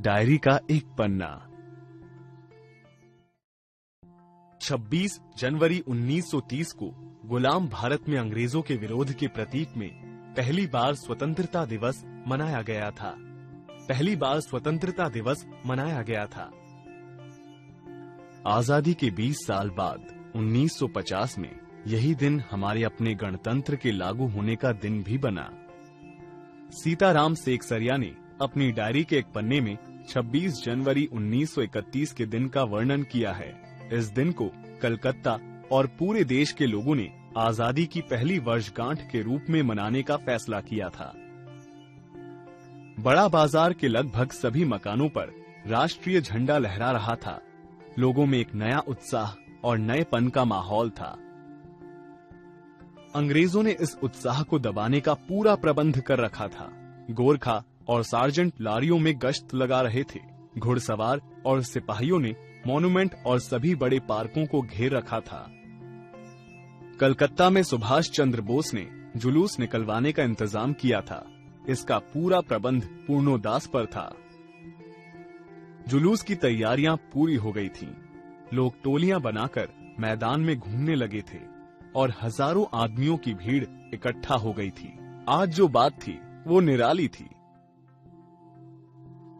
Diary का एक पन्ना। 26 जनवरी 1930 को गुलाम भारत में अंग्रेजों के विरोध के प्रतीक में पहली बार स्वतंत्रता दिवस मनाया गया था। आजादी के 20 साल बाद 1950 में यही दिन हमारे अपने गणतंत्र के लागू होने का दिन भी बना। सीताराम सेकसरिया ने अपनी डायरी के एक पन्ने में 26 जनवरी 1931 के दिन का वर्णन किया है। इस दिन को कलकत्ता और पूरे देश के लोगों ने आजादी की पहली वर्षगांठ के रूप में मनाने का फैसला किया था। बड़ा बाजार के लगभग सभी मकानों पर राष्ट्रीय झंडा लहरा रहा था। लोगों में एक नया उत्साह और नएपन का माहौल था। अंग्रेजों ने इस उत्साह को दबाने का पूरा प्रबंध कर रखा था। गोरखा और सार्जेंट लारियों में गश्त लगा रहे थे। घुड़सवार और सिपाहियों ने मॉन्यूमेंट और सभी बड़े पार्कों को घेर रखा था। कलकत्ता में सुभाष चंद्र बोस ने जुलूस निकलवाने का इंतजाम किया था। इसका पूरा प्रबंध पूर्णोदास पर था। जुलूस की तैयारियां पूरी हो गई थीं। लोग टोलियां बनाकर मैदान में घूमने लगे थे और हजारों आदमियों की भीड़ इकट्ठा हो गई थी। आज जो बात थी वो निराली थी।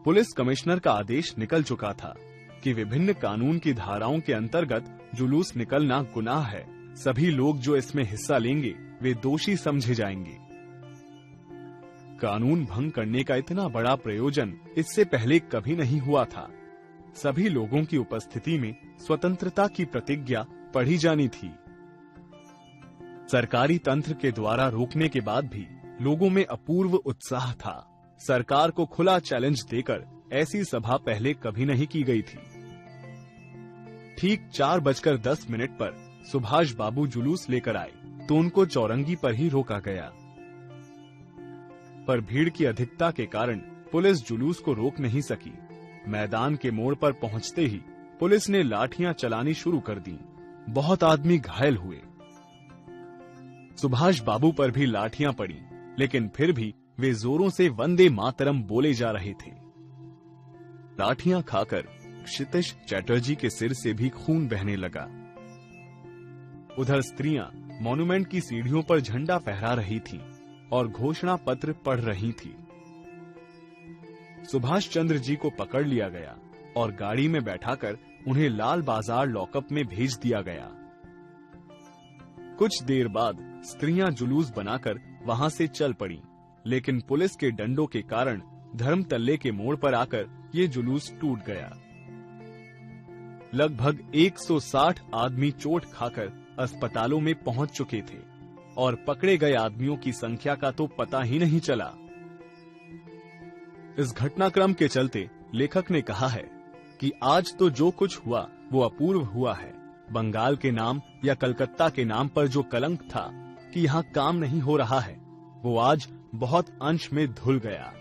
पुलिस कमिश्नर का आदेश निकल चुका था कि विभिन्न कानून की धाराओं के अंतर्गत जुलूस निकलना गुनाह है। सभी लोग जो इसमें हिस्सा लेंगे वे दोषी समझे जाएंगे। कानून भंग करने का इतना बड़ा प्रयोजन इससे पहले कभी नहीं हुआ था। सभी लोगों की उपस्थिति में स्वतंत्रता की प्रतिज्ञा पढ़ी जानी थी। सरकारी तंत्र के द्वारा रोकने के बाद भी लोगों में अपूर्व उत्साह था। सरकार को खुला चैलेंज देकर ऐसी सभा पहले कभी नहीं की गई थी। ठीक 4:10 पर सुभाष बाबू जुलूस लेकर आए तो उनको चौरंगी पर ही रोका गया, पर भीड़ की अधिकता के कारण पुलिस जुलूस को रोक नहीं सकी। मैदान के मोड़ पर पहुंचते ही पुलिस ने लाठियां चलानी शुरू कर दी। बहुत आदमी घायल हुए। सुभाष बाबू पर भी लाठियां पड़ी, लेकिन फिर भी वे जोरों से वंदे मातरम बोले जा रहे थे। लाठियां खाकर क्षितिज चैटर्जी के सिर से भी खून बहने लगा। उधर स्त्रियां मॉन्यूमेंट की सीढ़ियों पर झंडा फहरा रही थीं और घोषणा पत्र पढ़ रही थीं। सुभाष चंद्र जी को पकड़ लिया गया और गाड़ी में बैठाकर उन्हें लाल बाजार लॉकअप में भेज दिया गया। कुछ देर बाद स्त्रियां जुलूस बनाकर वहां से चल पड़ी, लेकिन पुलिस के डंडों के कारण धर्मतल्ले के मोड़ पर आकर ये जुलूस टूट गया। लगभग 160 आदमी चोट खाकर अस्पतालों में पहुंच चुके थे और पकड़े गए आदमियों की संख्या का तो पता ही नहीं चला। इस घटनाक्रम के चलते लेखक ने कहा है कि आज तो जो कुछ हुआ वो अपूर्व हुआ है। बंगाल के नाम या कलकत्ता के नाम पर जो कलंक था कि यहाँ काम नहीं हो रहा है, वो आज बहुत अंश में धुल गया।